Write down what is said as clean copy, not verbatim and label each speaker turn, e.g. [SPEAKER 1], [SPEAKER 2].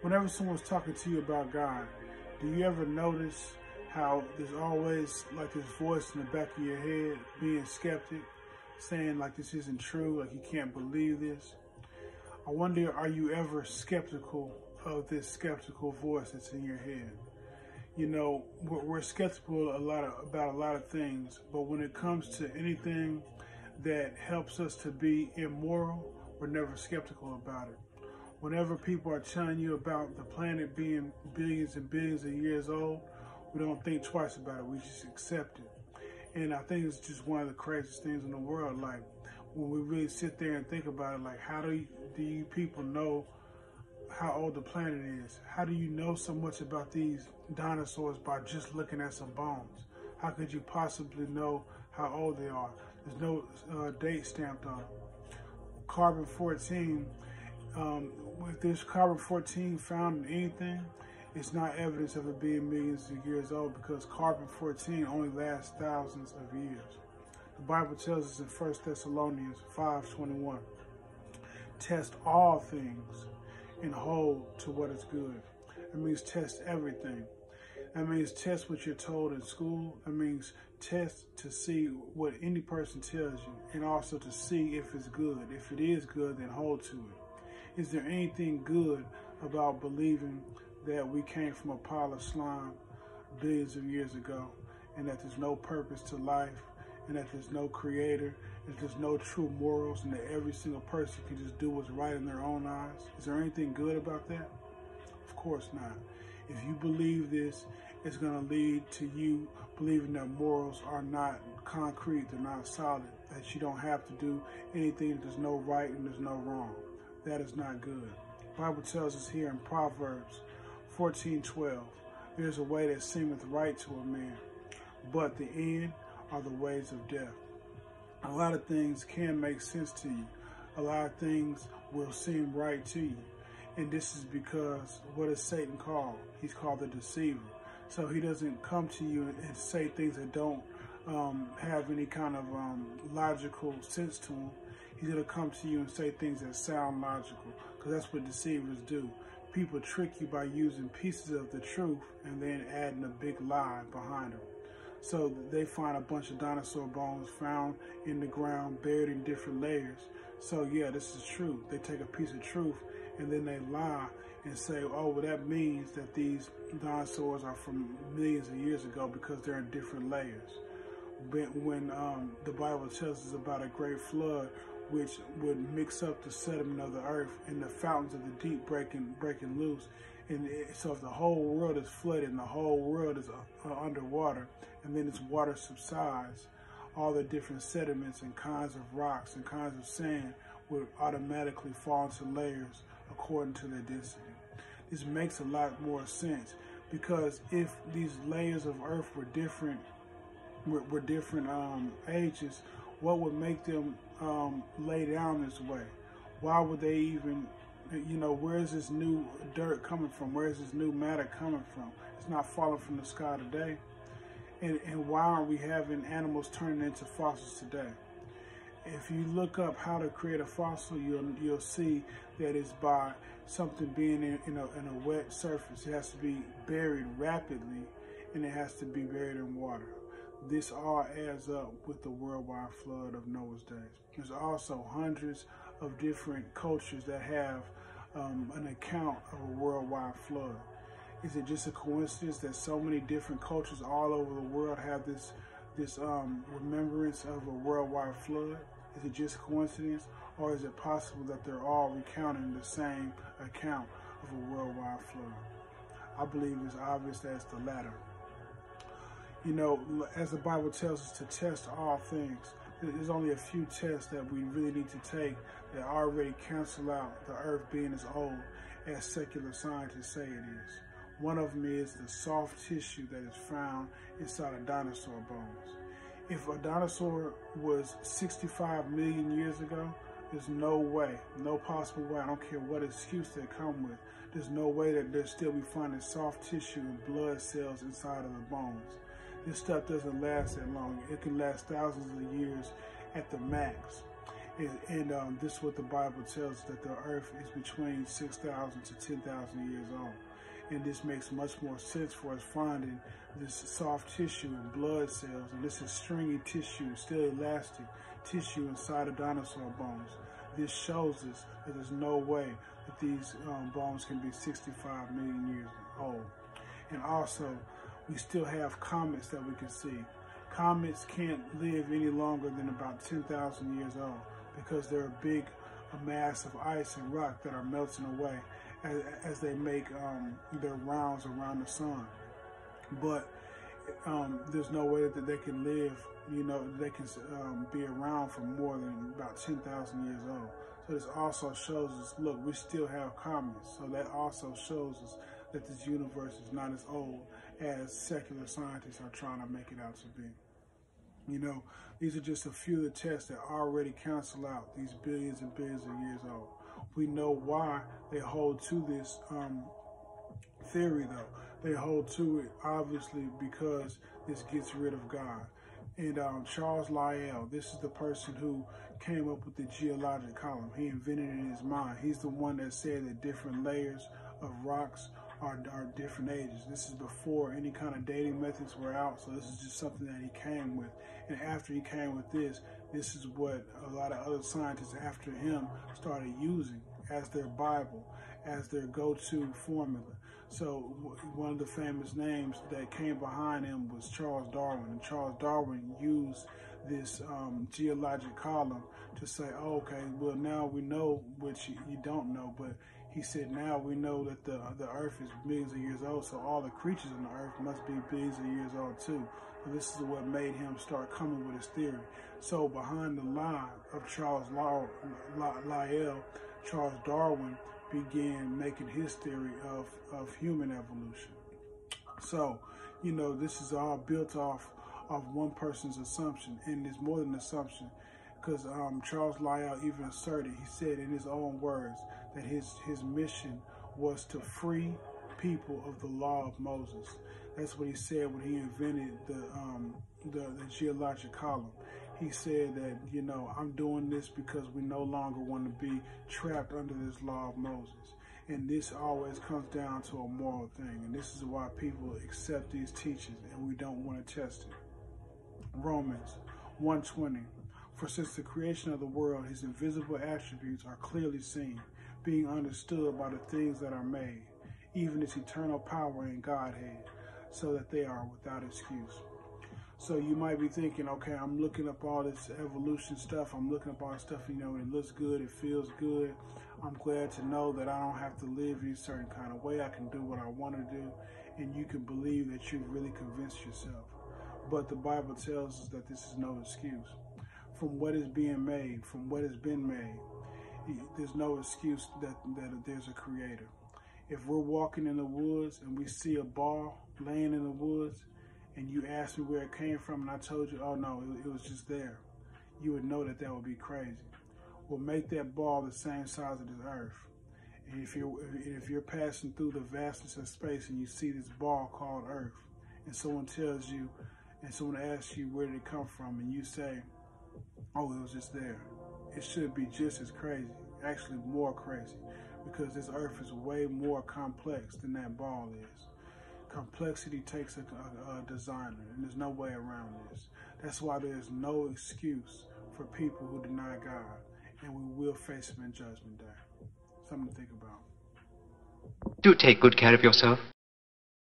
[SPEAKER 1] Whenever someone's talking to you about God, do you ever notice how there's always like this voice in the back of your head being skeptic, saying like this isn't true, like you can't believe this? I wonder, are you ever skeptical of this skeptical voice that's in your head? You know, we're skeptical about a lot of things, but when it comes to anything that helps us to be immoral, we're never skeptical about it. Whenever people are telling you about the planet being billions and billions of years old, we don't think twice about it. We just accept it. And I think it's just one of the craziest things in the world. Like, when we really sit there and think about it, like, how do you people know how old the planet is? How do you know so much about these dinosaurs by just looking at some bones? How could you possibly know how old they are? There's no date stamped on them. Carbon-14, if there's carbon-14 found in anything, it's not evidence of it being millions of years old, because carbon-14 only lasts thousands of years. The Bible tells us in 1 Thessalonians 5:21, test all things and hold to what is good. That means test everything. That means test what you're told in school. That means test to see what any person tells you, and also to see if it's good. If it is good, then hold to it. Is there anything good about believing that we came from a pile of slime billions of years ago, and that there's no purpose to life, and that there's no creator, and there's no true morals, and that every single person can just do what's right in their own eyes? Is there anything good about that? Of course not. If you believe this, it's going to lead to you believing that morals are not concrete, they're not solid, that you don't have to do anything, there's no right and there's no wrong. That is not good. The Bible tells us here in Proverbs 14:12, there's a way that seemeth right to a man, but the end are the ways of death. A lot of things can make sense to you. A lot of things will seem right to you. And this is because, what is Satan called? He's called the deceiver. So he doesn't come to you and say things that don't have any kind of logical sense to him. He's going to come to you and say things that sound logical, because that's what deceivers do. People trick you by using pieces of the truth and then adding a big lie behind them. So they find a bunch of dinosaur bones found in the ground, buried in different layers. So yeah, this is true. They take a piece of truth and then they lie and say, oh, well, that means that these dinosaurs are from millions of years ago because they're in different layers. But when the Bible tells us about a great flood, which would mix up the sediment of the earth and the fountains of the deep breaking loose. And so if the whole world is flooded and the whole world is underwater, and then its water subsides, all the different sediments and kinds of rocks and kinds of sand would automatically fall into layers according to their density. This makes a lot more sense, because if these layers of earth were different ages, what would make them lay down this way? Why would they even, you know, where is this new dirt coming from? Where is this new matter coming from? It's not falling from the sky today. And why aren't we having animals turning into fossils today? If you look up how to create a fossil, you'll see that it's by something being in a wet surface. It has to be buried rapidly, and it has to be buried in water. This all adds up with the worldwide flood of Noah's days. There's also hundreds of different cultures that have an account of a worldwide flood. Is it just a coincidence that so many different cultures all over the world have this remembrance of a worldwide flood? Is it just coincidence, or is it possible that they're all recounting the same account of a worldwide flood? I believe it's obvious that it's the latter. You know, as the Bible tells us to test all things, there's only a few tests that we really need to take that already cancel out the earth being as old as secular scientists say it is. One of them is the soft tissue that is found inside of dinosaur bones. If a dinosaur was 65 million years ago, there's no way, no possible way, I don't care what excuse they come with, there's no way that they'll still be finding soft tissue and blood cells inside of the bones. This stuff doesn't last that long. It can last thousands of years at the max. And this is what the Bible tells us, that the earth is between 6,000 to 10,000 years old. And this makes much more sense for us finding this soft tissue and blood cells, and this is stringy tissue, still elastic tissue inside of dinosaur bones. This shows us that there's no way that these bones can be 65 million years old. And also, we still have comets that we can see. Comets can't live any longer than about 10,000 years old because they're a big mass of ice and rock that are melting away as they make their rounds around the sun. But there's no way that they can live, they can be around for more than about 10,000 years old. So this also shows us, look, we still have comets. So that also shows us that this universe is not as old as secular scientists are trying to make it out to be. These are just a few of the tests that already cancel out these billions and billions of years old. We know why they hold to this theory, though. They hold to it, obviously, because this gets rid of God. And Charles Lyell, this is the person who came up with the geologic column. He invented it in his mind. He's the one that said that different layers of rocks are different ages. This is before any kind of dating methods were out, so this is just something that he came with. And after he came with this is what a lot of other scientists after him started using as their Bible, as their go-to formula. So one of the famous names that came behind him was Charles Darwin. And Charles Darwin used this geologic column to say, oh, okay, well, now we know, which you don't know, but he said, now we know that the earth is billions of years old, so all the creatures on the earth must be billions of years old too. So this is what made him start coming with his theory. So behind the lie of Charles Lyell, Charles Darwin began making his theory of human evolution. So, this is all built off of one person's assumption, and it's more than an assumption, because Charles Lyell even asserted, he said in his own words, that his mission was to free people of the law of Moses. That's what he said when he invented the geologic column. He said that, I'm doing this because we no longer want to be trapped under this law of Moses. And this always comes down to a moral thing. And this is why people accept these teachings and we don't want to test it. Romans 1:20. For since the creation of the world, his invisible attributes are clearly seen, being understood by the things that are made, even his eternal power and Godhead, so that they are without excuse. So you might be thinking, okay, I'm looking up all this evolution stuff. I'm looking up all this stuff, it looks good, it feels good. I'm glad to know that I don't have to live in a certain kind of way. I can do what I want to do, and you can believe that you've really convinced yourself. But the Bible tells us that this is no excuse. From what is being made, from what has been made, there's no excuse that there's a creator. If we're walking in the woods and we see a ball laying in the woods, and you asked me where it came from, and I told you, oh no, it was just there, you would know that that would be crazy. Well, make that ball the same size of this earth. And if you're passing through the vastness of space and you see this ball called Earth, and someone tells you, and someone asks you where did it come from, and you say, oh, it was just there, it should be just as crazy, actually more crazy, because this earth is way more complex than that ball is. Complexity takes a designer, and there's no way around this. That's why there's no excuse for people who deny God, and we will face him in Judgment Day. Something to think about.
[SPEAKER 2] Do take good care of yourself.